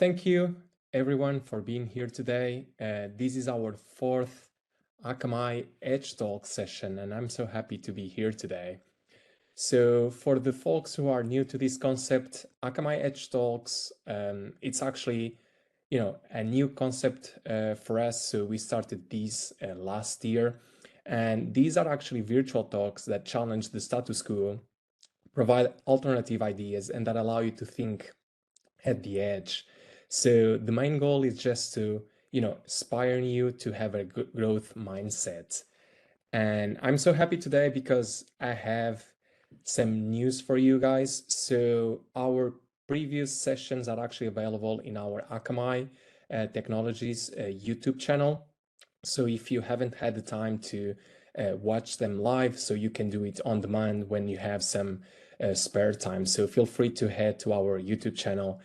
Thank you everyone for being here today. This is our fourth Akamai EdgeTalk session, and I'm so happy to be here today. So for the folks who are new to this concept, Akamai EdgeTalks, it's actually, a new concept for us. So we started these last year, and these are actually virtual talks that challenge the status quo, provide alternative ideas, and that allow you to think at the edge. So the main goal is just to, inspire you to have a good growth mindset. And I'm so happy today because I have some news for you guys. So our previous sessions are actually available in our Akamai Technologies YouTube channel. So if you haven't had the time to watch them live, so you can do it on demand when you have some spare time. So feel free to head to our YouTube channel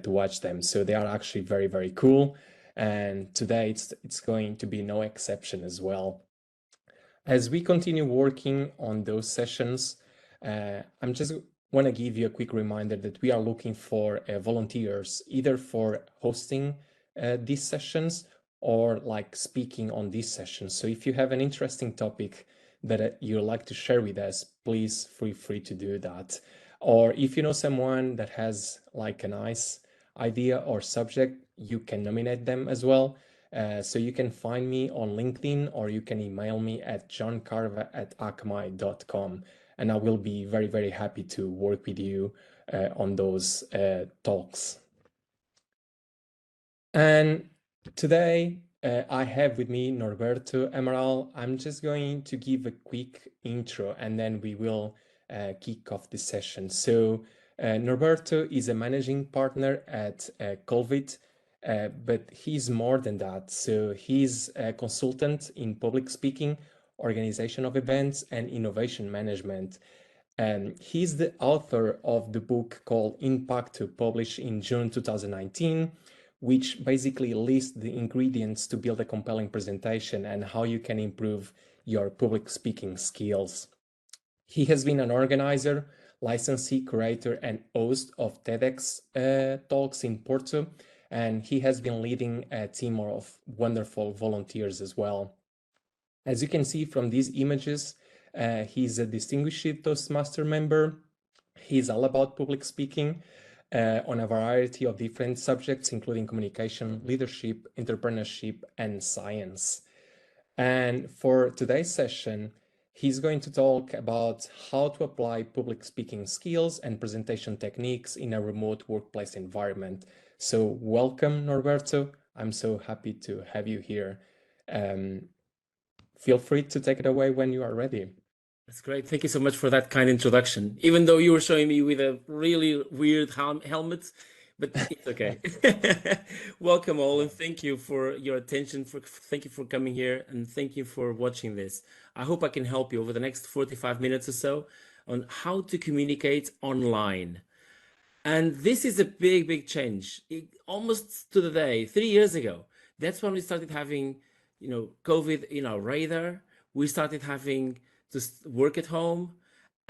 to watch them. So they are actually very, very cool. And today it's going to be no exception as well. As we continue working on those sessions, I'm just want to give you a quick reminder that we are looking for volunteers, either for hosting these sessions or like speaking on these sessions. So if you have an interesting topic that you'd like to share with us, please feel free to do that. Or if you know someone that has like a nice idea or subject, you can nominate them as well. So you can find me on LinkedIn, or you can email me at johncarver@akamai.com, and I will be very, very happy to work with you on those talks. And today I have with me Norberto Amaral. I'm just going to give a quick intro and then we will kick off the session. So Norberto is a managing partner at CULTIV, but he's more than that. So he's a consultant in public speaking, organization of events, and innovation management. He's the author of the book called Impact, published in June 2019, which basically lists the ingredients to build a compelling presentation and how you can improve your public speaking skills. He has been an organizer, licensee, curator, and host of TEDx talks in Porto, and he has been leading a team of wonderful volunteers as well. As you can see from these images, he's a distinguished Toastmaster member. He's all about public speaking on a variety of different subjects, including communication, leadership, entrepreneurship, and science. And for today's session, he's going to talk about how to apply public speaking skills and presentation techniques in a remote workplace environment. So welcome, Norberto. I'm so happy to have you here. Feel free to take it away when you are ready. That's great. Thank you so much for that kind introduction. Even though you were showing me with a really weird helmet, but it's okay. Welcome all, and thank you for your attention. Thank you for coming here, and thank you for watching this. I hope I can help you over the next 45 minutes or so on how to communicate online. And this is a big, big change. Almost to the day, 3 years ago, that's when we started having, COVID in our radar. We started having to work at home,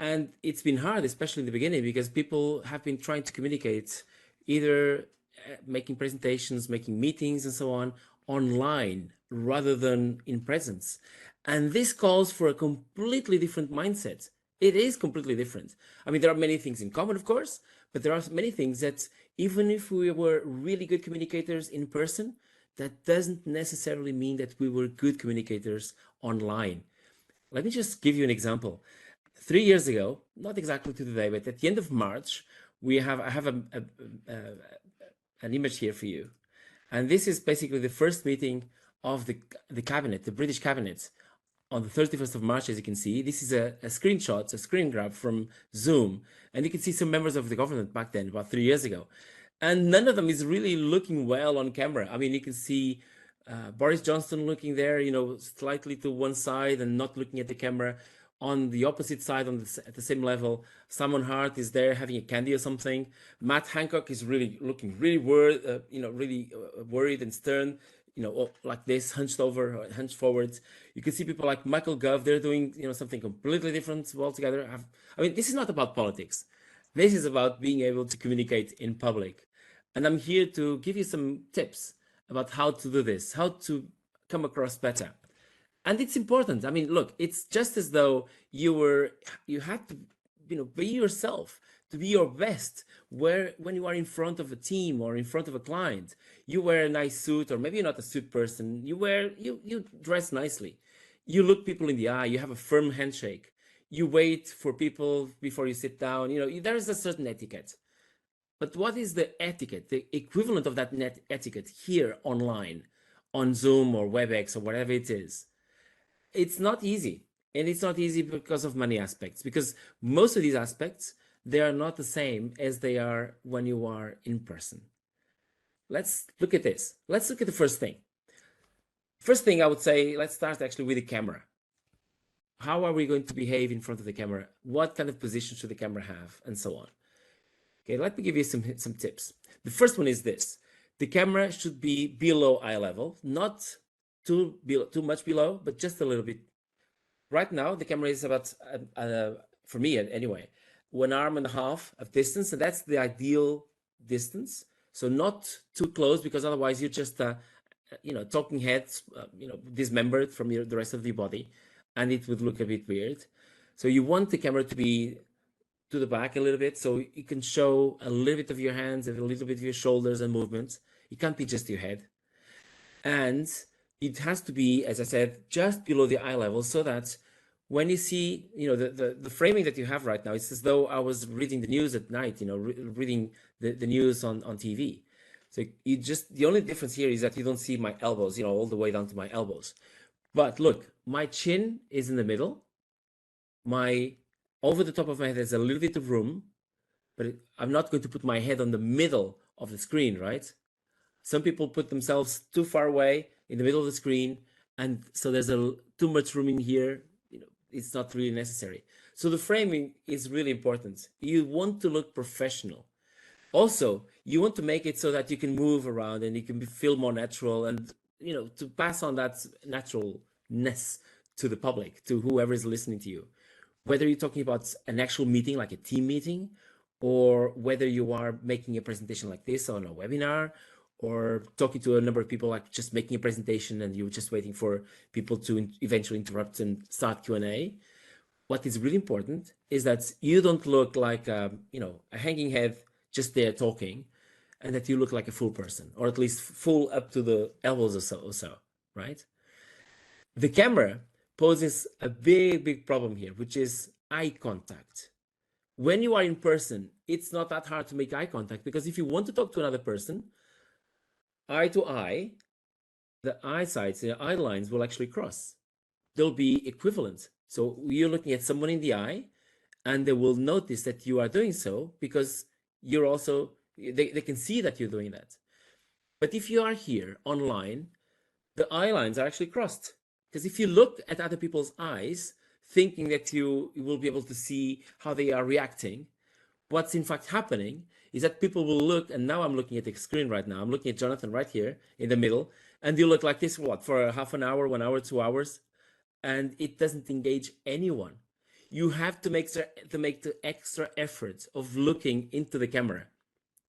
and it's been hard, especially in the beginning, because people have been trying to communicate, either making presentations, making meetings, and so on, online rather than in presence. And this calls for a completely different mindset. It is completely different. I mean, there are many things in common, of course, but there are many things that even if we were really good communicators in person, that doesn't necessarily mean that we were good communicators online. Let me just give you an example. 3 years ago, not exactly to the day, but at the end of March, I have an image here for you. And this is basically the first meeting of the cabinet, the British cabinet, on the 31st of March, as you can see. This is a screenshot, a screen grab from Zoom. And you can see some members of the government back then, about 3 years ago. And none of them is really looking well on camera. I mean, you can see Boris Johnson looking there, slightly to one side and not looking at the camera. On the opposite side, at the same level, Simon Hart is there having a candy or something. Matt Hancock is really looking really worried and stern, like this, hunched over, hunched forwards. You can see people like Michael Gove, they're doing, something completely different altogether. I mean, this is not about politics. This is about being able to communicate in public. And I'm here to give you some tips about how to do this, how to come across better. And it's important. I mean, look, it's just as though you had to, be yourself, to be your best. When you are in front of a team or in front of a client, you wear a nice suit, or maybe you're not a suit person. You dress nicely. You look people in the eye. You have a firm handshake. You wait for people before you sit down. There is a certain etiquette. But what is the etiquette, the equivalent of that net etiquette here online, on Zoom or WebEx or whatever it is? It's not easy. And it's not easy because of many aspects, because most of these aspects, they are not the same as they are when you are in person. Let's look at this. Let's look at the first thing. First thing I would say, let's start actually with the camera. How are we going to behave in front of the camera? What kind of position should the camera have? And so on. Okay, let me give you some tips. The first one is this. The camera should be below eye level, not too much below, but just a little bit. Right now, the camera is about, for me anyway, 1.5 arms of distance, and that's the ideal distance. So not too close, because otherwise you're just, talking heads, dismembered from the rest of the body, and it would look a bit weird. So you want the camera to be to the back a little bit, so you can show a little bit of your hands and a little bit of your shoulders and movements. It can't be just your head. And it has to be, as I said, just below the eye level, so that when you see, the framing that you have right now, it's as though I was reading the news at night, reading the news on TV. So the only difference here is that you don't see my elbows, all the way down to my elbows. But look, my chin is in the middle. Over the top of my head, there's a little bit of room, but I'm not going to put my head on the middle of the screen, right? Some people put themselves too far away in the middle of the screen, and so there's too much room in here. It's not really necessary. So the framing is really important. You want to look professional. Also, you want to make it so that you can move around and you can feel more natural, and to pass on that naturalness to the public, to whoever is listening to you. Whether you're talking about an actual meeting, like a team meeting, or whether you are making a presentation like this on a webinar, or talking to a number of people, like just making a presentation and you're just waiting for people to eventually interrupt and start Q&A. What is really important is that you don't look like a hanging head just there talking, and that you look like a full person, or at least full up to the elbows or so, right? The camera poses a big problem here, which is eye contact. When you are in person, it's not that hard to make eye contact, because if you want to talk to another person, eye to eye, the eye sides, the eye lines will actually cross. They'll be equivalent. So you're looking at someone in the eye, and they will notice that you are doing so, because you're also, they can see that you're doing that. But if you are here online, the eye lines are actually crossed. Because if you look at other people's eyes, thinking that you will be able to see how they are reacting, what's in fact happening is that people will look, and now I'm looking at the screen right now, I'm looking at Jonathan right here in the middle, and you look like this, for half an hour, 1 hour, 2 hours, and it doesn't engage anyone. You have to make the extra effort of looking into the camera,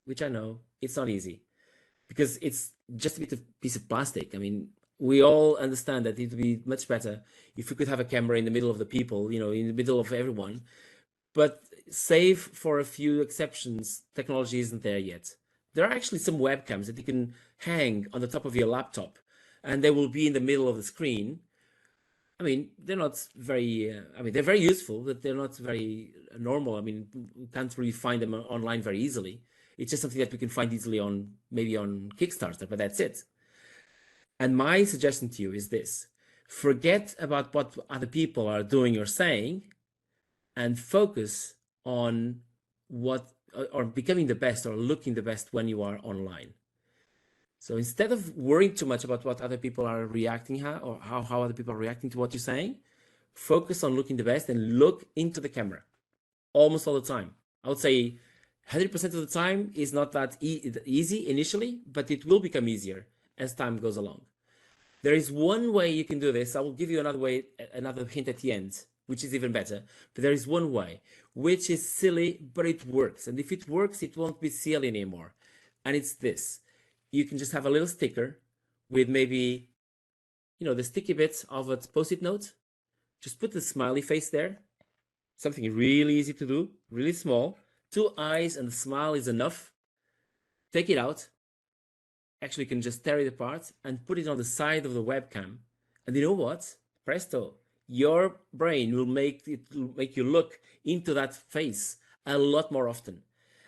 which I know it's not easy, because it's just a piece of plastic. I mean, we all understand that it would be much better if we could have a camera in the middle of the people, in the middle of everyone. But save for a few exceptions, technology isn't there yet. There are actually some webcams that you can hang on the top of your laptop, and they will be in the middle of the screen. I mean, they're not very, they're very useful, but they're not very normal. I mean, we can't really find them online very easily. It's just something that we can find easily maybe on Kickstarter, but that's it. And my suggestion to you is this: forget about what other people are doing or saying, and focus on or becoming the best or looking the best when you are online. So instead of worrying too much about what other people are reacting, or how other people are reacting to what you're saying, focus on looking the best and look into the camera almost all the time. I would say 100% of the time is not that easy initially, but it will become easier as time goes along. There is one way you can do this. I will give you another hint at the end, which is even better. But there is one way, which is silly, but it works. And if it works, it won't be silly anymore. And it's this. You can just have a little sticker with maybe, the sticky bits of a Post-it note. Just put the smiley face there. Something really easy to do, really small. 2 eyes and the smile is enough. Take it out. Actually, you can just tear it apart and put it on the side of the webcam. And you know what? Presto, your brain will make you look into that face a lot more often.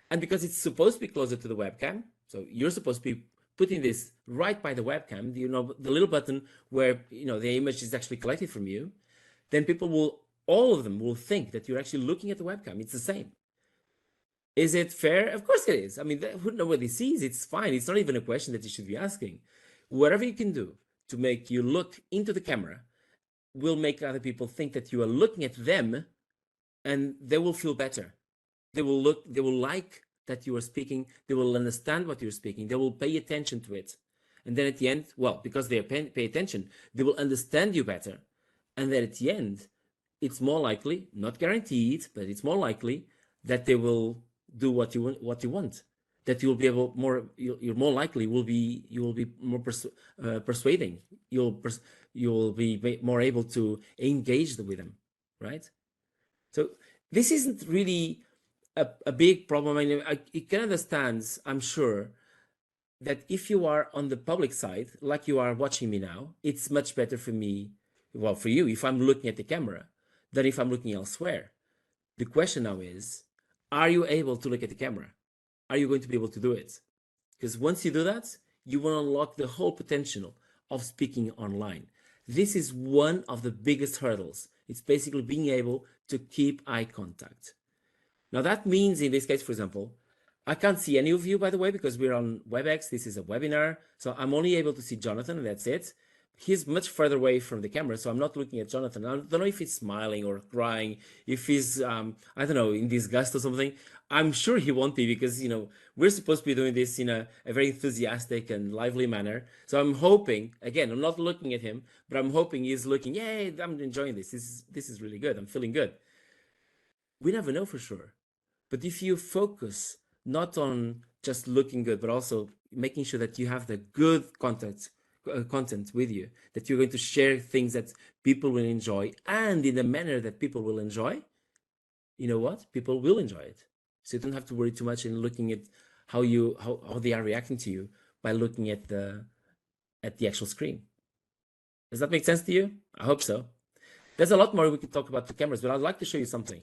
And because it's supposed to be closer to the webcam, so you're supposed to be putting this right by the webcam, the little button where the image is actually collected from you, then all of them will think that you're actually looking at the webcam. It's the same. Is it fair? Of course it is. I mean, who nobody sees, it's fine. It's not even a question that you should be asking. Whatever you can do to make you look into the camera will make other people think that you are looking at them, and they will feel better. They will like that you are speaking. They will understand what you're speaking. They will pay attention to it. And then at the end, well, because they pay attention, they will understand you better. And then at the end, it's more likely, not guaranteed, but it's more likely that they will do what you want. That you will be able you're more likely you will be more persuading. You will be more able to engage with them, right? So this isn't really a big problem. I mean, you can understand, I'm sure, that if you are on the public side, like you are watching me now, it's much better for me, well, for you, if I'm looking at the camera, than if I'm looking elsewhere. The question now is, are you able to look at the camera? Are you going to be able to do it? Because once you do that, you will unlock the whole potential of speaking online. This is one of the biggest hurdles. It's basically being able to keep eye contact. Now that means in this case, for example, I can't see any of you, by the way, because we're on WebEx. This is a webinar. So I'm only able to see Jonathan, and that's it. He's much further away from the camera, so I'm not looking at Jonathan. I don't know if he's smiling or crying, if he's, I don't know, in disgust or something. I'm sure he won't be, because, we're supposed to be doing this in a very enthusiastic and lively manner. So I'm hoping, again, I'm not looking at him, but I'm hoping he's looking, yay, I'm enjoying this. This is really good. I'm feeling good. We never know for sure. But if you focus not on just looking good, but also making sure that you have the good content with you, that you're going to share things that people will enjoy, and in a manner that people will enjoy, you know what? People will enjoy it. So you don't have to worry too much in looking at how they are reacting to you by looking at the actual screen. Does that make sense to you? I hope so. There's a lot more we could talk about the cameras, but I'd like to show you something.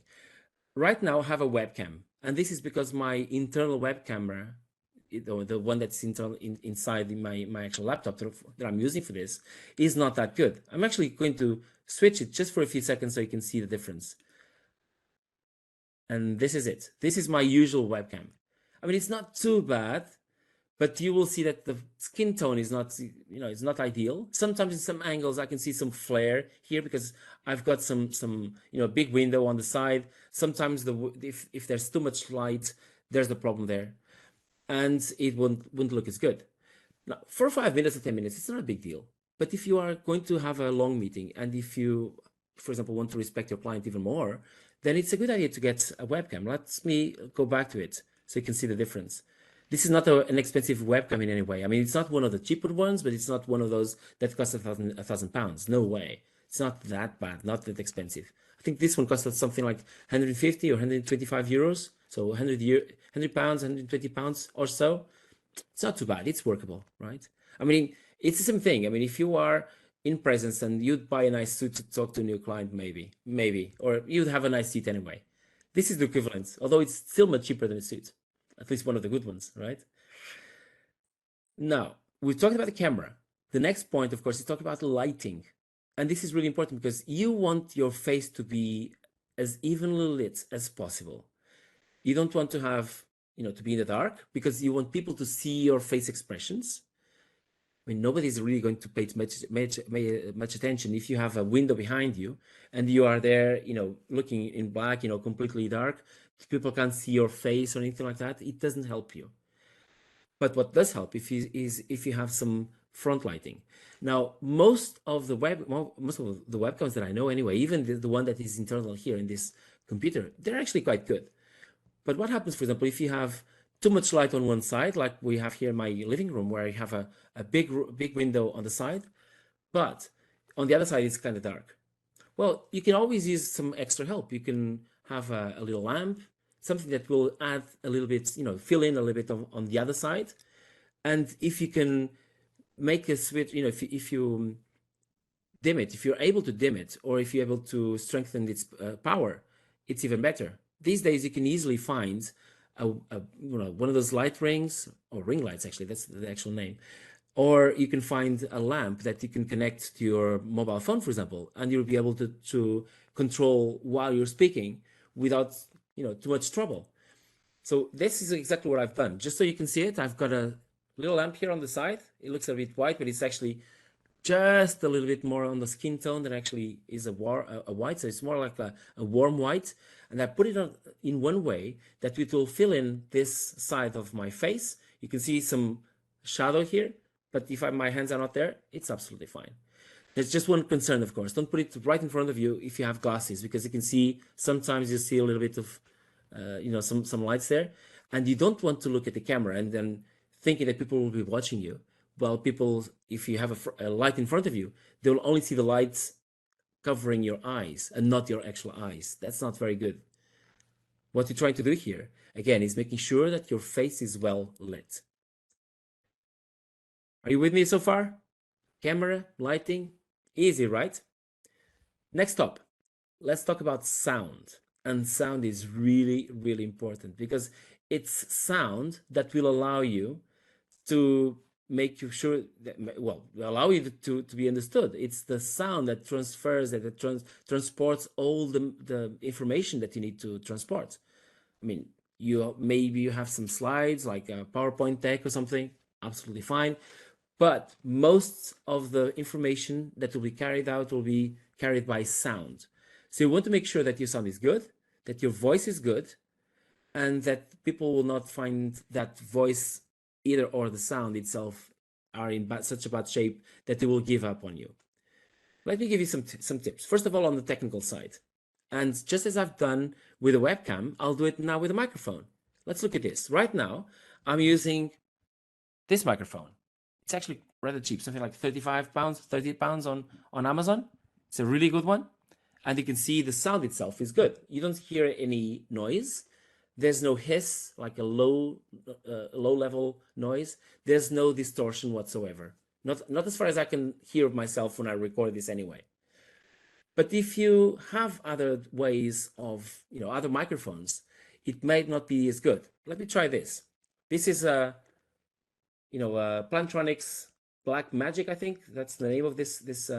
Right now I have a webcam, and this is because my internal web camera, the one that's inside my actual laptop that I'm using for this, is not that good. I'm actually going to switch it just for a few seconds so you can see the difference. And this is it. This is my usual webcam. I mean, it's not too bad, but you will see that the skin tone is not, it's not ideal. Sometimes in some angles I can see some flare here because I've got some big window on the side. Sometimes if there's too much light, there's the problem there, and it wouldn't look as good. Now, for 5 minutes or 10 minutes, it's not a big deal. But if you are going to have a long meeting, and if you, for example, want to respect your client even more, then it's a good idea to get a webcam. Let me go back to it so you can see the difference. This is not an expensive webcam in any way. I mean, it's not one of the cheaper ones, but it's not one of those that costs £1,000. No way. It's not that bad, not that expensive. I think this one costs something like 150 or 125 euros. So 100 pounds, 120 pounds or so. It's not too bad. It's workable, right? I mean, it's the same thing. I mean, if you are in presence and you'd buy a nice suit to talk to a new client, maybe, or you'd have a nice seat anyway. This is the equivalent, although it's still much cheaper than a suit. At least one of the good ones, right? Now, we've talked about the camera. The next point, of course, is talk about lighting. And this is really important because you want your face to be as evenly lit as possible. You don't want to have, to be in the dark, because you want people to see your face expressions. I mean, nobody's really going to pay much attention if you have a window behind you and you are there, looking in black, completely dark. People can't see your face or anything like that. It doesn't help you. But what does help is if you have some front lighting. Now, most of the webcams that I know anyway, even the one that is internal here in this computer, they're actually quite good. But what happens, for example, if you have too much light on one side, like we have here in my living room, where I have a big window on the side, but on the other side it's kind of dark. Well, you can always use some extra help. You can have a little lamp, something that will add a little bit, fill in a little bit on the other side. And if you can make a switch, if you dim it, if you're able to dim it, or if you're able to strengthen its power, it's even better. These days, you can easily find one of those light rings, or ring lights, actually, that's the actual name. Or you can find a lamp that you can connect to your mobile phone, for example, and you'll be able to control while you're speaking without too much trouble. So this is exactly what I've done. Just so you can see it, I've got a little lamp here on the side. It looks a bit white, but it's actually just a little bit more on the skin tone than actually is a white. So it's more like a warm white. And I put it on in one way that it will fill in this side of my face. You can see some shadow here, but if my hands are not there, it's absolutely fine. There's just one concern, of course. Don't put it right in front of you if you have glasses, because you can see sometimes you see a little bit of, some lights there, and you don't want to look at the camera and then thinking that people will be watching you. Well, people, if you have a light in front of you, they will only see the lights covering your eyes and not your actual eyes. That's not very good. What you're trying to do here, again, is making sure that your face is well lit. Are you with me so far? Camera, lighting, easy, right? Next up, let's talk about sound. And sound is really, really important, because it's sound that will allow you to make you sure that, well, allow you to be understood. It's the sound that transfers, that transports all the information that you need to transport. I mean, maybe you have some slides like a PowerPoint deck or something, absolutely fine. But most of the information that will be carried out will be carried by sound. So you want to make sure that your sound is good, that your voice is good, and that people will not find that voice either or the sound itself are in such a bad shape that they will give up on you. Let me give you some tips. First of all, on the technical side. And just as I've done with a webcam, I'll do it now with a microphone. Let's look at this. Right now, I'm using this microphone. It's actually rather cheap, something like 35 pounds, 30 pounds on Amazon. It's a really good one. And you can see the sound itself is good. You don't hear any noise. There's no hiss, like a low level noise. There's no distortion whatsoever. Not as far as I can hear myself when I record this anyway. But if you have other ways of, other microphones, it might not be as good. Let me try this. This is a Plantronics Black Magic, I think that's the name of this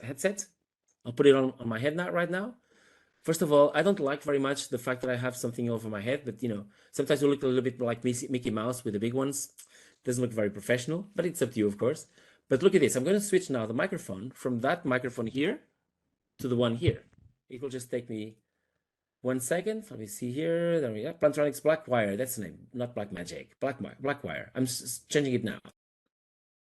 headset. I'll put it on my head right now. First of all, I don't like very much the fact that I have something over my head, but sometimes you look a little bit like Mickey Mouse with the big ones. Doesn't look very professional, but it's up to you, of course. But look at this. I'm going to switch now the microphone from that microphone here to the one here. It will just take me 1 second. Let me see here. There we go. Plantronics Black Wire. That's the name, not Black Magic. Black Wire. I'm changing it now.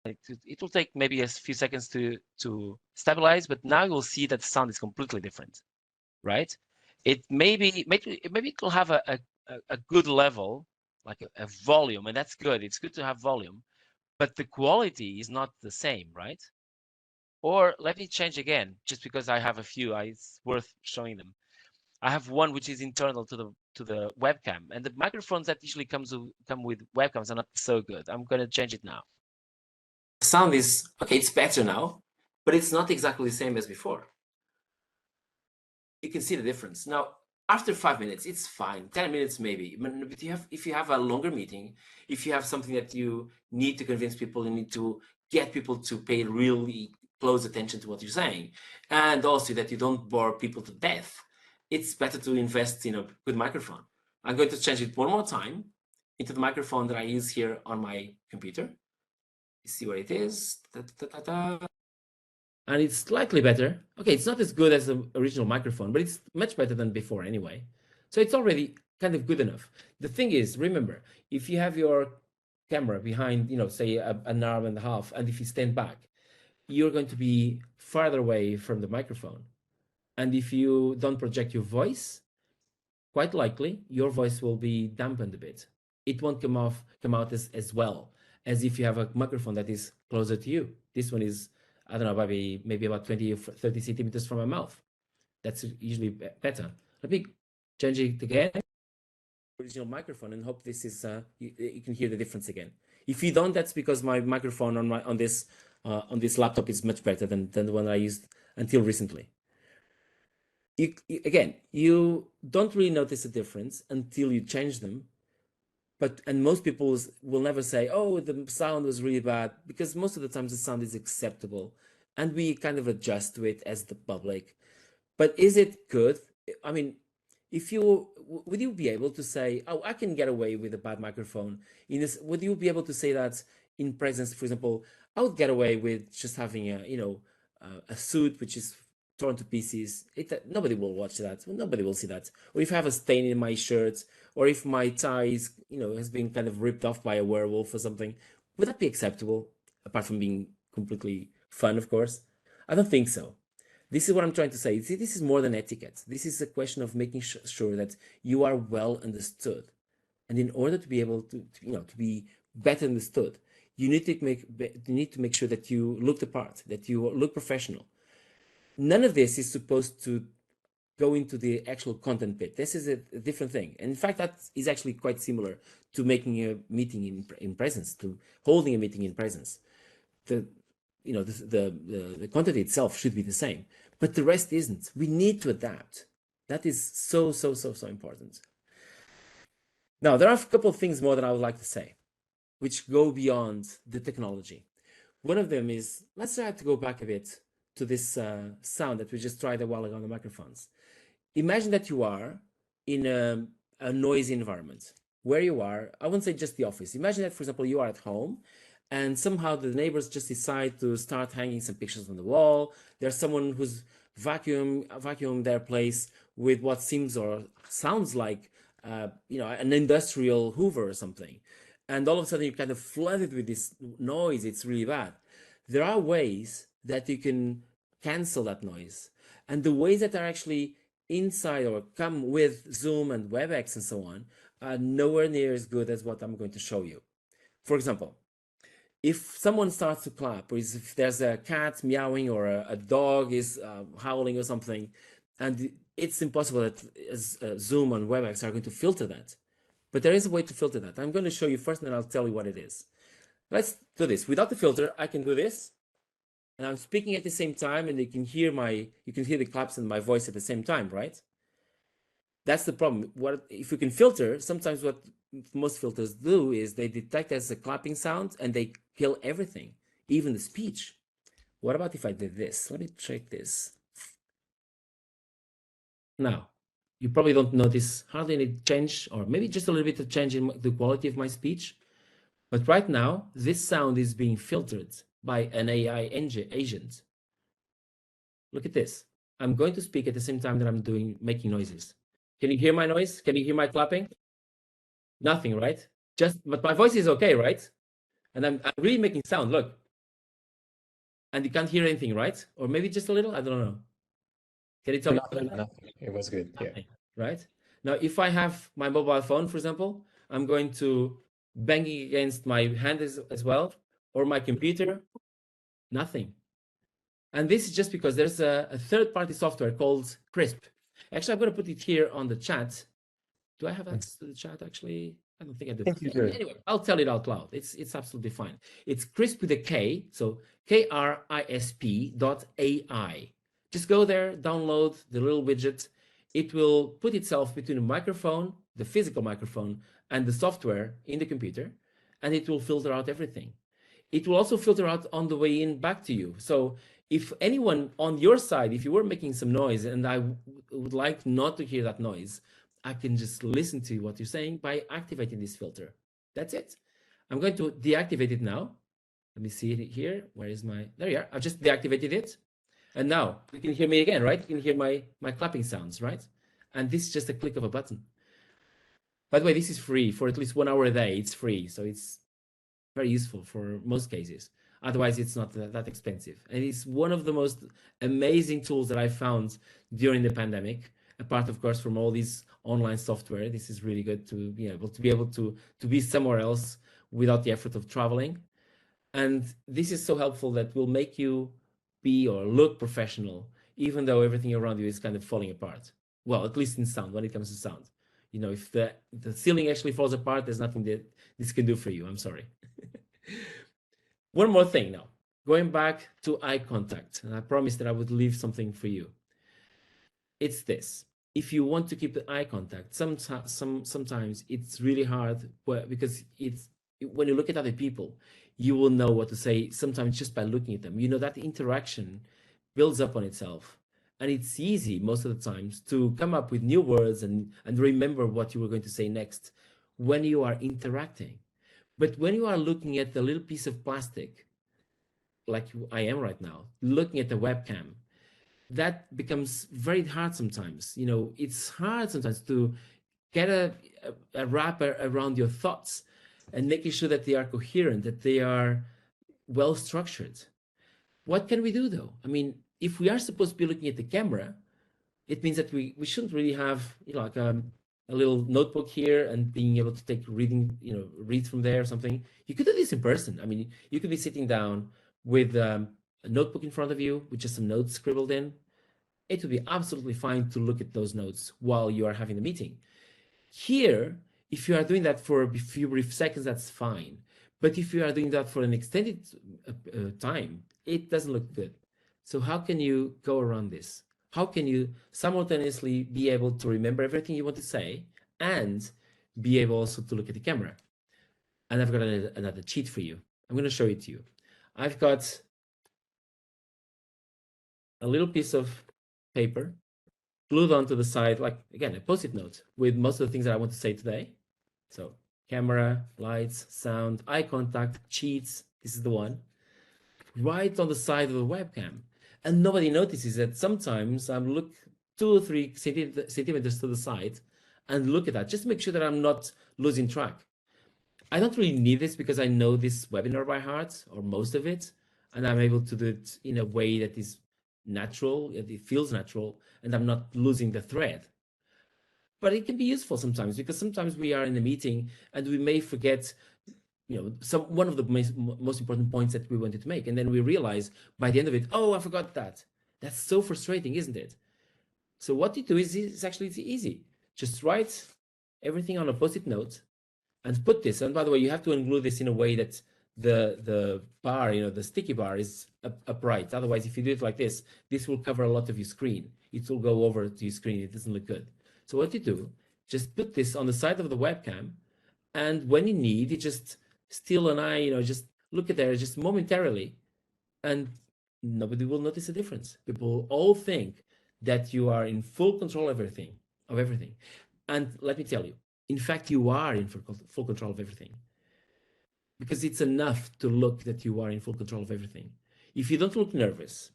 It will take maybe a few seconds to stabilize, but now you'll see that the sound is completely different, right? It maybe it will have a good level, like a volume, and that's good. It's good to have volume, but the quality is not the same, right? Or let me change again, just because I have a few, it's worth showing them. I have one which is internal to the webcam, and the microphones that usually come with webcams are not so good. I'm going to change it now. The sound is okay. It's better now, but it's not exactly the same as before. You can see the difference now. After 5 minutes, it's fine. 10 minutes maybe. But if you have a longer meeting, if you have something that you need to convince people, you need to get people to pay really close attention to what you're saying, and also that you don't bore people to death, it's better to invest in a good microphone. I'm going to change it one more time into the microphone that I use here on my computer. You see where it is. And it's slightly better. Okay, it's not as good as the original microphone, but it's much better than before anyway. So it's already kind of good enough. The thing is, remember, if you have your camera behind, say an arm and a half, and if you stand back, you're going to be farther away from the microphone. And if you don't project your voice, quite likely your voice will be dampened a bit. it won't come out as well as if you have a microphone that is closer to you. This one is, I don't know, maybe about 20 or 30 centimeters from my mouth. That's usually better. Let me change it again. Original microphone, and hope this is you can hear the difference again. If you don't, that's because my microphone on this laptop is much better than the one I used until recently. Again, you don't really notice a difference until you change them. And most people will never say, oh, the sound was really bad, because most of the times the sound is acceptable and we kind of adjust to it as the public. But is it good? I mean, would you be able to say, oh, I can get away with a bad microphone? Would you be able to say that in presence, for example, I would get away with just having a suit which is torn to pieces? Nobody will watch that. Nobody will see that. Or if I have a stain in my shirt, or if my tie is, has been kind of ripped off by a werewolf or something, would that be acceptable? Apart from being completely fun, of course. I don't think so. This is what I'm trying to say. See, this is more than etiquette. This is a question of making sure that you are well understood. And in order to be able to be better understood, you need to make sure that you look the part, that you look professional. None of this is supposed to go into the actual content bit. This is a different thing. And in fact, that is actually quite similar to making a meeting in presence, to holding a meeting in presence. The content itself should be the same, but the rest isn't. We need to adapt. That is so important. Now, there are a couple of things more that I would like to say, which go beyond the technology. One of them is, let's try to go back a bit to this sound that we just tried a while ago on the microphones. Imagine that you are in a noisy environment. Where you are, I wouldn't say just the office. Imagine that, for example, you are at home and somehow the neighbors just decide to start hanging some pictures on the wall. There's someone who's vacuum their place with what seems or sounds like an industrial Hoover or something. And all of a sudden you're kind of flooded with this noise. It's really bad. There are ways that you can cancel that noise. And the ways that are actually inside or come with Zoom and WebEx and so on are nowhere near as good as what I'm going to show you. For example, if someone starts to clap, or if there's a cat meowing or a dog is howling or something, and it's impossible that Zoom and WebEx are going to filter that. But there is a way to filter that. I'm going to show you first, and then I'll tell you what it is. Let's do this. Without the filter, I can do this. And I'm speaking at the same time, and you can hear the claps and my voice at the same time, right? That's the problem. If you can filter, sometimes what most filters do is they detect as a clapping sound and they kill everything, even the speech. What about if I did this? Let me check this. Now, you probably don't notice hardly any change, or maybe just a little bit of change in the quality of my speech. But right now, this sound is being filtered by an AI agent. Look at this. I'm going to speak at the same time that I'm making noises. Can you hear my noise? Can you hear my clapping? Nothing, right? But my voice is okay, right? And I'm really making sound, look. And you can't hear anything, right? Or maybe just a little, I don't know. Can you tell me? Nothing. It was good, yeah. Right? Now, if I have my mobile phone, for example, I'm going to banging against my hand as well, or my computer, nothing. And this is just because there's a third-party software called Crisp. Actually, I'm going to put it here on the chat. Do I have access to the chat, actually? I don't think I do. Anyway, I'll tell it out loud. It's absolutely fine. It's Crisp with a K, so KRISP.ai. Just go there, download the little widget. It will put itself between the microphone, the physical microphone, and the software in the computer, and it will filter out everything. It will also filter out on the way in back to you. So if anyone on your side, if you were making some noise and I would like not to hear that noise, I can just listen to what you're saying by activating this filter. That's it. I'm going to deactivate it now. Let me see it here. Where is there you are. I've just deactivated it. And now you can hear me again, right? You can hear my clapping sounds, right? And this is just a click of a button. By the way, this is free for at least 1 hour a day. It's free. So it's very useful for most cases. Otherwise, it's not that expensive. And it's one of the most amazing tools that I found during the pandemic. apart, of course, from all these online software. This is really good to be able to be somewhere else without the effort of traveling. And this is so helpful that will make you be or look professional, even though everything around you is kind of falling apart. Well, at least in sound, when it comes to sound. If the ceiling actually falls apart, there's nothing that this can do for you. I'm sorry. One more thing now, going back to eye contact, and I promised that I would leave something for you. It's this. If you want to keep the eye contact, sometimes it's really hard because when you look at other people, you will know what to say sometimes just by looking at them. That interaction builds up on itself. And it's easy most of the times to come up with new words and remember what you were going to say next when you are interacting. But when you are looking at the little piece of plastic, like I am right now, looking at the webcam, that becomes very hard sometimes. It's hard sometimes to get a wrapper around your thoughts and making sure that they are coherent, that they are well structured. What can we do though? I mean, if we are supposed to be looking at the camera, it means that we shouldn't really have like a little notebook here and being able to read from there or something. You could do this in person. I mean, you could be sitting down with a notebook in front of you with just some notes scribbled in. It would be absolutely fine to look at those notes while you are having the meeting. Here, if you are doing that for a few brief seconds, that's fine. But if you are doing that for an extended time, it doesn't look good. So how can you go around this? How can you simultaneously be able to remember everything you want to say and be able also to look at the camera? And I've got another cheat for you. I'm going to show it to you. I've got a little piece of paper glued onto the side, like, again, a post-it note with most of the things that I want to say today. So camera, lights, sound, eye contact, cheats. This is the one. Right on the side of the webcam. And nobody notices that sometimes I'm look 2 or 3 centimeters to the side and look at that, just to make sure that I'm not losing track. I don't really need this because I know this webinar by heart, or most of it, and I'm able to do it in a way that is natural, it feels natural, and I'm not losing the thread. But it can be useful sometimes because sometimes we are in a meeting and we may forget one of the most important points that we wanted to make, and then we realize by the end of it, oh, I forgot that. That's so frustrating, isn't it? So what you do is it's easy. Just write everything on a post-it note and put this. And by the way, you have to glue this in a way that the bar, the sticky bar is upright. Otherwise, if you do it like this will cover a lot of your screen. It will go over to your screen. It doesn't look good. So what you do, just put this on the side of the webcam, and when you need, you just steal an eye, just look at there just momentarily, and nobody will notice a difference. People will all think that you are in full control of everything. And let me tell you, in fact, you are in full control of everything, because it's enough to look that you are in full control of everything. If you don't look nervous,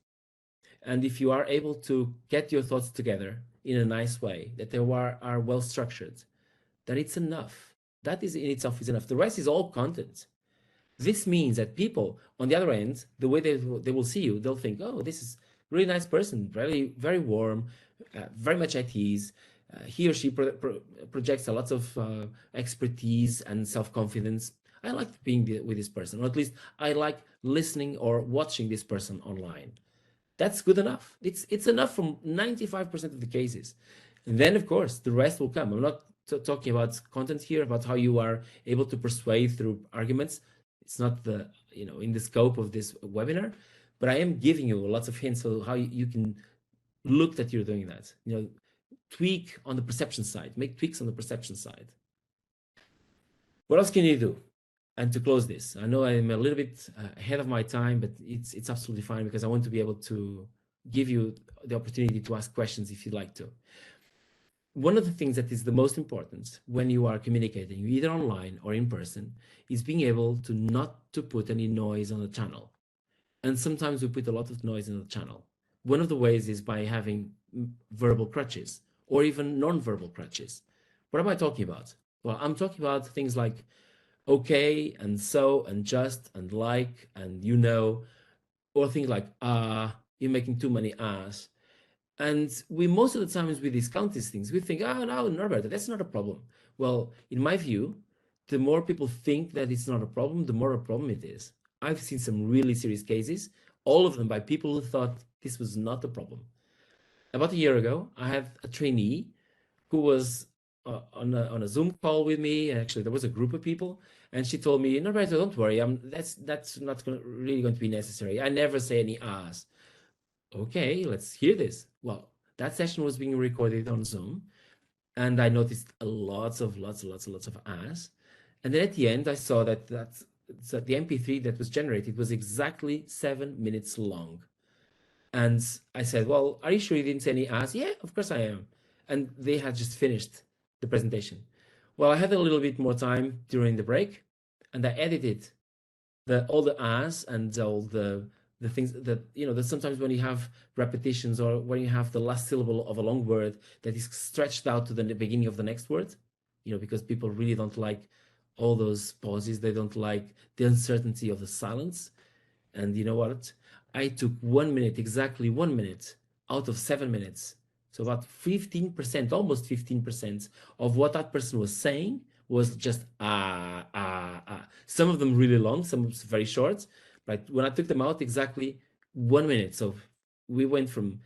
and if you are able to get your thoughts together in a nice way, that they are well structured, then it's enough. That is in itself is enough. The rest is all content. This means that people on the other end, the way they will see you, they'll think, oh, this is a really nice person, very, very warm, very much at ease. He or she projects a lot of expertise and self-confidence. I like being with this person, or at least I like listening or watching this person online. That's good enough. It's enough from 95% of the cases. And then, of course, the rest will come. I'm not talking about content here, about how you are able to persuade through arguments. It's not in the scope of this webinar, but I am giving you lots of hints of how you can look that you're doing that. Tweak on the perception side, make tweaks on the perception side. What else can you do? And to close this, I know I'm a little bit ahead of my time, but it's absolutely fine because I want to be able to give you the opportunity to ask questions if you'd like to. One of the things that is the most important when you are communicating, either online or in person, is being able to not to put any noise on the channel. And sometimes we put a lot of noise in the channel. One of the ways is by having verbal crutches or even non-verbal crutches. What am I talking about? Well, I'm talking about things like okay and so and just and like and or things like you're making too many ahs. And we most of the times we discount these things. We think, oh no, Norberto, that's not a problem. Well, in my view, the more people think that it's not a problem, the more a problem it is. I've seen some really serious cases, all of them by people who thought this was not a problem. About a year ago, I had a trainee who was on a Zoom call with me. Actually, there was a group of people, and she told me, "Norberto, don't worry. That's not really going to be necessary. I never say any ahs." Okay, let's hear this. Well, that session was being recorded on Zoom, and I noticed lots of ahs. And then at the end, I saw that the MP3 that was generated was exactly 7 minutes long. And I said, well, are you sure you didn't say any ahs? Yeah, of course I am. And they had just finished the presentation. Well, I had a little bit more time during the break, and I edited all the ahs and all the things that, that sometimes when you have repetitions or when you have the last syllable of a long word that is stretched out to the beginning of the next word, because people really don't like all those pauses. They don't like the uncertainty of the silence. And you know what? I took 1 minute, exactly 1 minute out of 7 minutes. So about 15%, almost 15% of what that person was saying was just Some of them really long, some very short. But when I took them out, exactly 1 minute. So we went from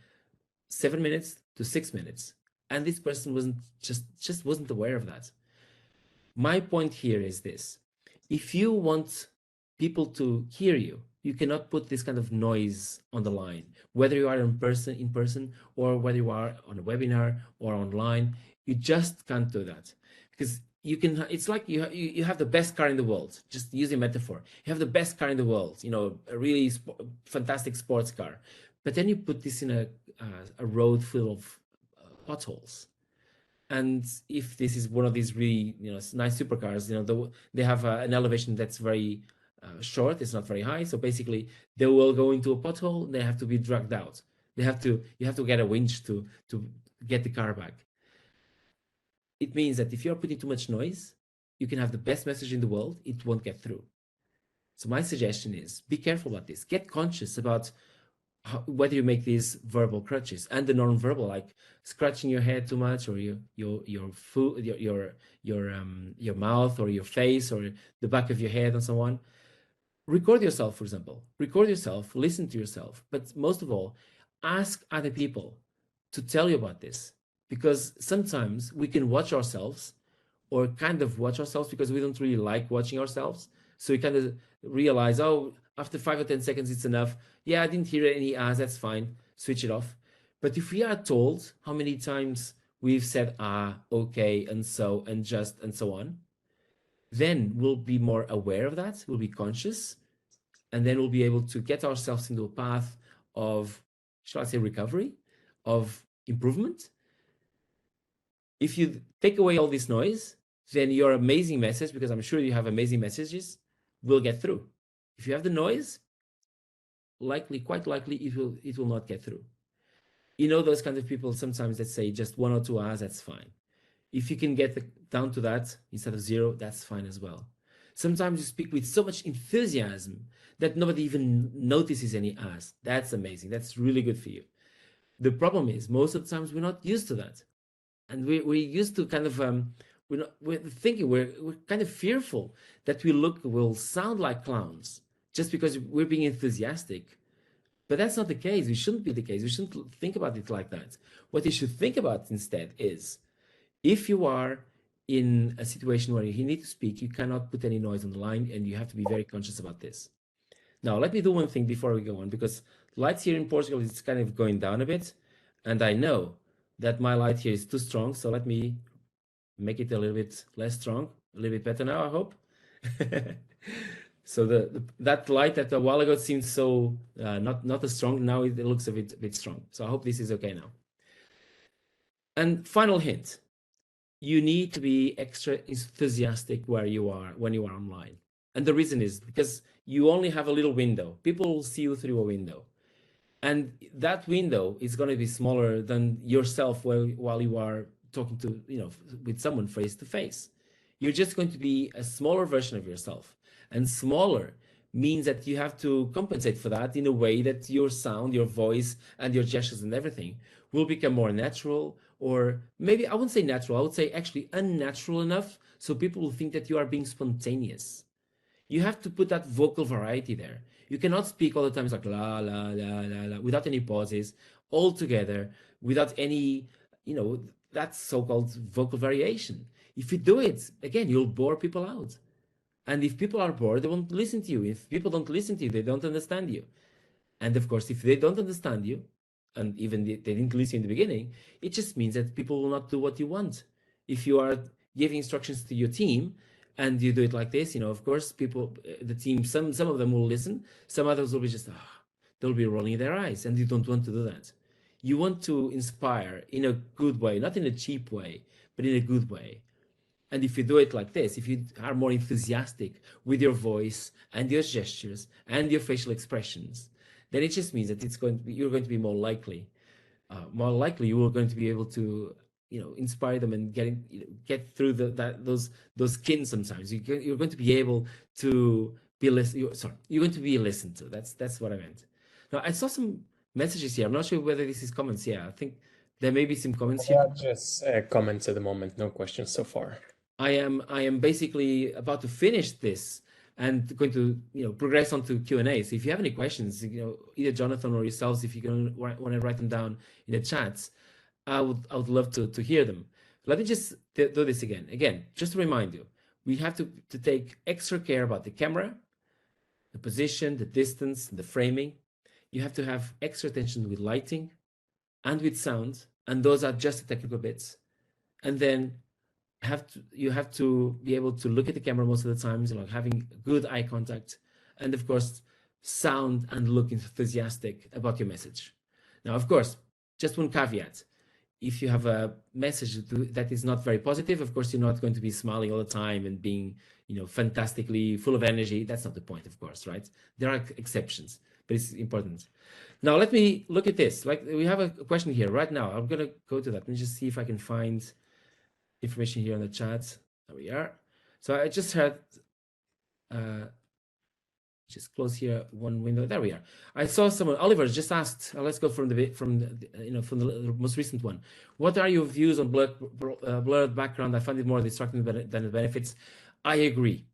7 minutes to 6 minutes. And this person wasn't just wasn't aware of that. My point here is this. If you want people to hear you, you cannot put this kind of noise on the line, whether you are in person, or whether you are on a webinar or online. You just can't do that, because it's like you have the best car in the world. Just using metaphor, you have the best car in the world, a really fantastic sports car, but then you put this in a road full of potholes. And if this is one of these really nice supercars, they have an elevation that's very short. It's not very high, so basically they will go into a pothole. They have to be dragged out. You have to get a winch to get the car back. It means that if you're putting too much noise, you can have the best message in the world, it won't get through. So my suggestion is be careful about this. Get conscious about whether you make these verbal crutches and the non-verbal, like scratching your head too much, or your foot, your mouth, or your face, or the back of your head, and so on. Record yourself, for example. Record yourself, listen to yourself, but most of all, ask other people to tell you about this, because sometimes we can watch ourselves, or kind of watch ourselves, because we don't really like watching ourselves. So we kind of realize, oh, after 5 or 10 seconds, it's enough. Yeah, I didn't hear any ahs, that's fine. Switch it off. But if we are told how many times we've said okay, and so, and just, and so on, then we'll be more aware of that. We'll be conscious. And then we'll be able to get ourselves into a path of, shall I say, recovery, of improvement. If you take away all this noise, then your amazing message, because I'm sure you have amazing messages, will get through. If you have the noise, quite likely, it will not get through. Those kind of people sometimes that say just 1 or 2 hours, that's fine. If you can get down to that instead of 0, that's fine as well. Sometimes you speak with so much enthusiasm that nobody even notices any hours. That's amazing. That's really good for you. The problem is, most of the times we're not used to that. And we're used to kind of we're thinking, we're kind of fearful that will sound like clowns just because we're being enthusiastic. But that's not the case. It shouldn't be the case. We shouldn't think about it like that. What you should think about instead is, if you are in a situation where you need to speak, you cannot put any noise on the line, and you have to be very conscious about this. Now, let me do one thing before we go on, because lights here in Portugal is kind of going down a bit, and I know that my light here is too strong, so let me make it a little bit less strong, a little bit better now, I hope. So that light that a while ago seemed so not as strong, now it looks a bit strong. So I hope this is okay now. And final hint, you need to be extra enthusiastic when you are online. And the reason is because you only have a little window. People will see you through a window. And that window is going to be smaller than yourself while you are talking to, with someone face to face. You're just going to be a smaller version of yourself. And smaller means that you have to compensate for that in a way that your sound, your voice, and your gestures and everything will become more natural, or maybe I wouldn't say natural, I would say actually unnatural enough so people will think that you are being spontaneous. You have to put that vocal variety there. You cannot speak all the time. It's like la la la la la without any pauses, all together, without any, that so-called vocal variation. If you do it, again, you'll bore people out. And if people are bored, they won't listen to you. If people don't listen to you, they don't understand you. And of course, if they don't understand you, and even they didn't listen in the beginning, it just means that people will not do what you want. If you are giving instructions to your team and you do it like this, of course, people, the team, some of them will listen, some others will be just, they'll be rolling their eyes, and you don't want to do that. You want to inspire in a good way, not in a cheap way, but in a good way. And if you do it like this, if you are more enthusiastic with your voice and your gestures and your facial expressions, then it just means that you're going to be more likely you are going to be able to inspire them and get through those skin. Sometimes you're going to be able to be you're going to be listened to. That's what I meant. Now I saw some messages here. I'm not sure whether this is comments. Yeah, I think there may be some comments here. Just comments at the moment, no questions so far. I am basically about to finish this and going to progress on to Q&A. So if you have any questions, either Jonathan or yourselves, if you want to write them down in the chats, I would love to hear them. Let me just do this again. Again, just to remind you, we have to take extra care about the camera, the position, the distance, the framing. You have to have extra attention with lighting and with sound, and those are just the technical bits. And then you have to be able to look at the camera most of the times, having good eye contact, and of course sound and look enthusiastic about your message. Now, of course, just one caveat: if you have a message that is not very positive, of course you're not going to be smiling all the time and being fantastically full of energy. That's not the point, of course, right? There are exceptions, but it's important. Now let me look at this. Like, we have a question here right now. I'm gonna go to that. Let me just see if I can find information here on the chat. There we are. So I just had just close here one window. There we are. I saw someone. Oliver just asked. Let's go from the most recent one. What are your views on blurred background? I find it more distracting than it benefits. I agree.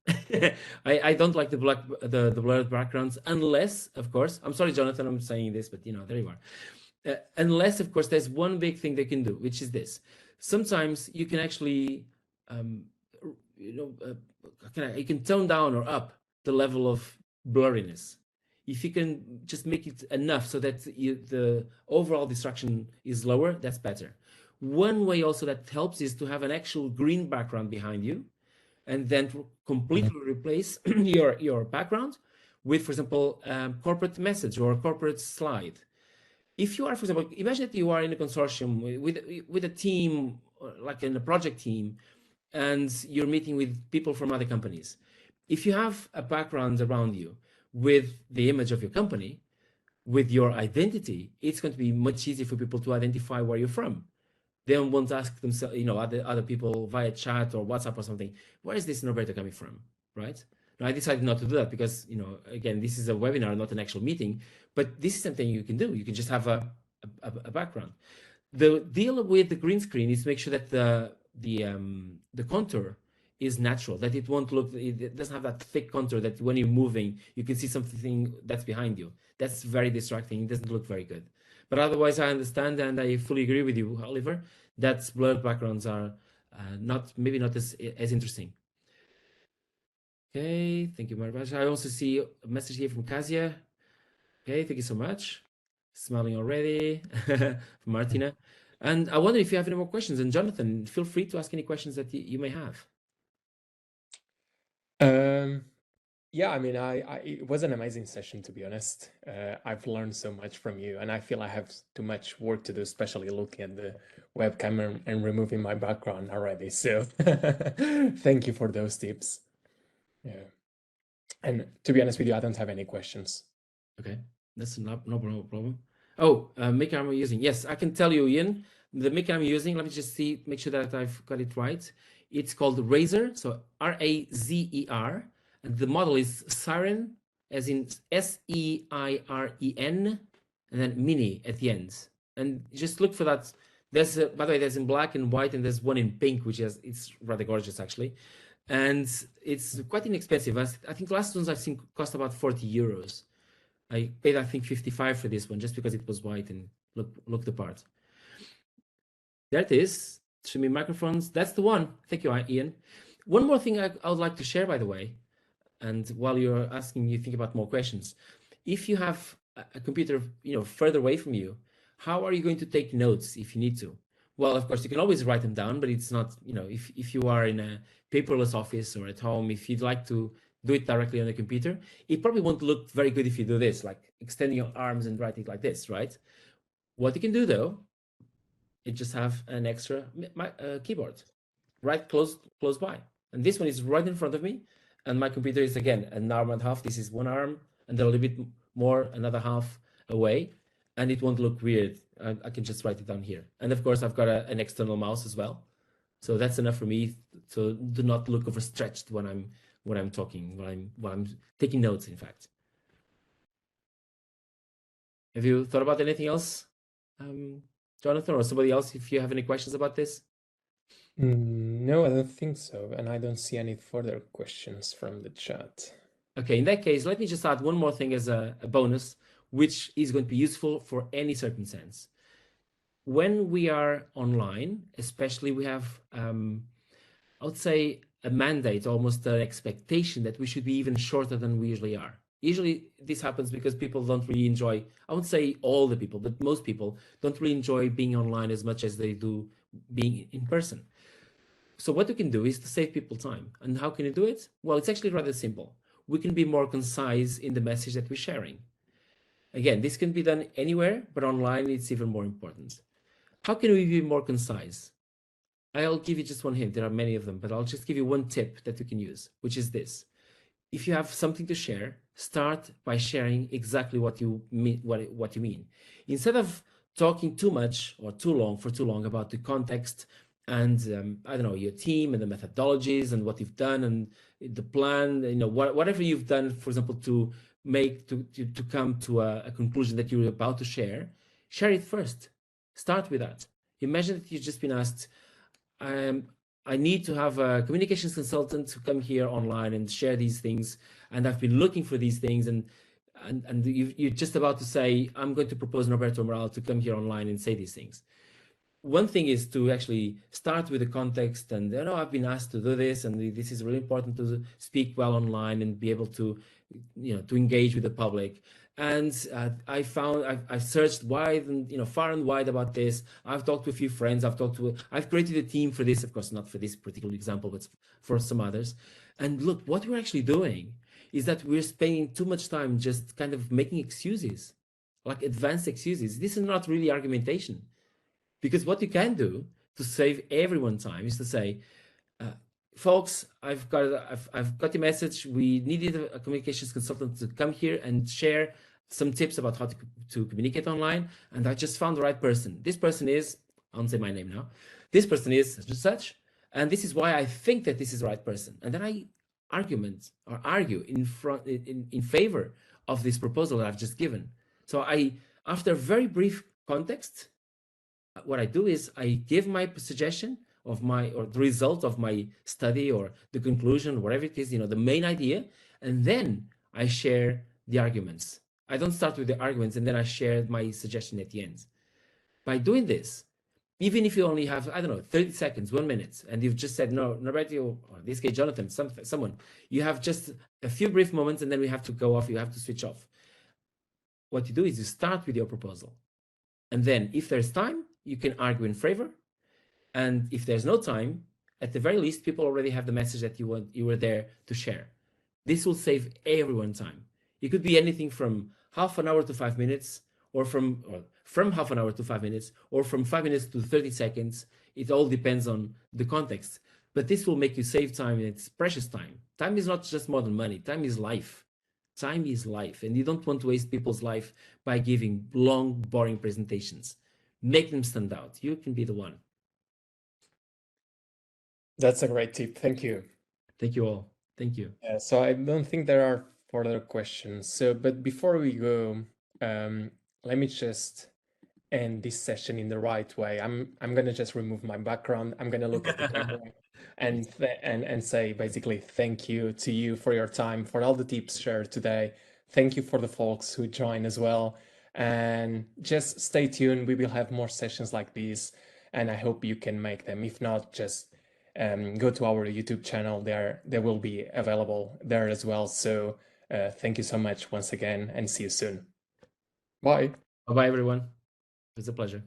I don't like the blurred backgrounds unless, of course. I'm sorry, Jonathan. I'm saying this, but there you are. Unless, of course, there's one big thing they can do, which is this. Sometimes you can actually, you can tone down or up the level of blurriness. If you can just make it enough so that the overall distraction is lower, that's better. One way also that helps is to have an actual green background behind you, and then completely replace your background with, for example, corporate message or a corporate slide. If you are, for example, imagine that you are in a consortium with a team, like in a project team, and you're meeting with people from other companies. If you have a background around you with the image of your company, with your identity, it's going to be much easier for people to identify where you're from. They won't ask themselves, other people via chat or WhatsApp or something, where is this Norberto coming from, right? Now, I decided not to do that because, again, this is a webinar, not an actual meeting, but this is something you can do. You can just have a background. The deal with the green screen is to make sure that the contour is natural, that it doesn't have that thick contour that when you're moving, you can see something that's behind you. That's very distracting. It doesn't look very good. But otherwise, I understand and I fully agree with you, Oliver, that blurred backgrounds are maybe not as interesting. Okay, thank you very much. I also see a message here from Kasia. Okay, thank you so much. Smiling already from Martina. And I wonder if you have any more questions. And Jonathan, feel free to ask any questions that you may have. Yeah, I mean, it was an amazing session, to be honest. I've learned so much from you, and I feel I have too much work to do, especially looking at the webcam and removing my background already. So thank you for those tips. Yeah. And to be honest with you, I don't have any questions. Okay, that's no problem. Oh, mic I'm using. Yes, I can tell you, Ian, the mic I'm using, let me just make sure that I've got it right. It's called Razer, so R-A-Z-E-R. And the model is Siren as in SEIREN, and then mini at the end. And just look for that. There's, by the way, there's in black and white, and there's one in pink, which is, it's rather gorgeous actually. And it's quite inexpensive. I think the last ones I've seen cost about 40 euros. I paid, I think, 55 for this one just because it was white and looked the part. There it is. Show me microphones. That's the one. Thank you, Ian. One more thing I would like to share, by the way, and while you're asking, you think about more questions. If you have a computer, further away from you, how are you going to take notes if you need to? Well, of course, you can always write them down, but it's not, if you are in a paperless office or at home, if you'd like to do it directly on the computer, it probably won't look very good if you do this, like extending your arms and writing like this, right? What you can do though, you just have an extra keyboard right close by. And this one is right in front of me. And my computer is, again, an arm and a half. This is one arm, and then a little bit more, another half away. And it won't look weird. I can just write it down here. And of course, I've got an external mouse as well. So that's enough for me to do not look overstretched when I'm talking, when I'm taking notes, in fact. Have you thought about anything else, Jonathan, or somebody else, if you have any questions about this? No, I don't think so. And I don't see any further questions from the chat. Okay, in that case, let me just add one more thing as a bonus, which is going to be useful for any circumstance. When we are online, especially, we have, I would say, a mandate, almost an expectation that we should be even shorter than we usually are. Usually this happens because people don't really enjoy, I won't say all the people, but most people don't really enjoy being online as much as they do being in person. So what we can do is to save people time. And how can you do it? Well, it's actually rather simple. We can be more concise in the message that we're sharing. Again, this can be done anywhere, but online it's even more important. How can we be more concise? I'll give you just one hint. There are many of them, but I'll just give you one tip that you can use, which is this. If you have something to share, start by sharing exactly what you mean, what you mean. Instead of talking too much or too long about the context and I don't know, your team and the methodologies and what you've done and the plan, whatever you've done, for example, to come to a conclusion that you're about to share it first. Start with that. Imagine that you've just been asked, I need to have a communications consultant to come here online and share these things. And I've been looking for these things. And you're just about to say, I'm going to propose Norberto Amaral to come here online and say these things. One thing is to actually start with the context and, I've been asked to do this, and this is really important to speak well online and be able to, to engage with the public. And I've searched wide and, far and wide about this. I've talked to a few friends. I've created a team for this, of course, not for this particular example, but for some others. And look, what we're actually doing is that we're spending too much time just kind of making excuses, like advanced excuses. This is not really argumentation. Because what you can do to save everyone time is to say, folks, I've got the message. We needed a communications consultant to come here and share some tips about how to communicate online. And I just found the right person. This person is, I won't say my name now. This person is such and such. And this is why I think that this is the right person. And then I argue in favor of this proposal that I've just given. So after a very brief context, what I do is I give my suggestion or the result of my study or the conclusion, whatever it is, the main idea, and then I share the arguments. I don't start with the arguments and then I share my suggestion at the end. By doing this, even if you only have, 30 seconds, 1 minute, and you've just said, no, Norberto, or in this case, Jonathan, someone, you have just a few brief moments and then we have to go off, you have to switch off. What you do is you start with your proposal. And then if there's time, you can argue in favor. And if there's no time, at the very least, people already have the message that you were there to share. This will save everyone time. It could be anything from half an hour to 5 minutes, or from half an hour to 5 minutes, or from 5 minutes to 30 seconds. It all depends on the context. But this will make you save time, and it's precious time. Time is not just more than money. Time is life. Time is life, and you don't want to waste people's life by giving long, boring presentations. Make them stand out. You can be the one. That's a great tip. Thank you. Thank you all. Thank you. Yeah, so I don't think there are further questions. So, but before we go, let me just end this session in the right way. I'm gonna just remove my background. I'm gonna look at the camera and say basically thank you to you for your time, for all the tips shared today. Thank you for the folks who join as well. And just stay tuned. We will have more sessions like these, and I hope you can make them. If not, just go to our YouTube channel. They will be available there as well. So thank you so much once again, and see you soon. Bye. Bye-bye, everyone. It's a pleasure.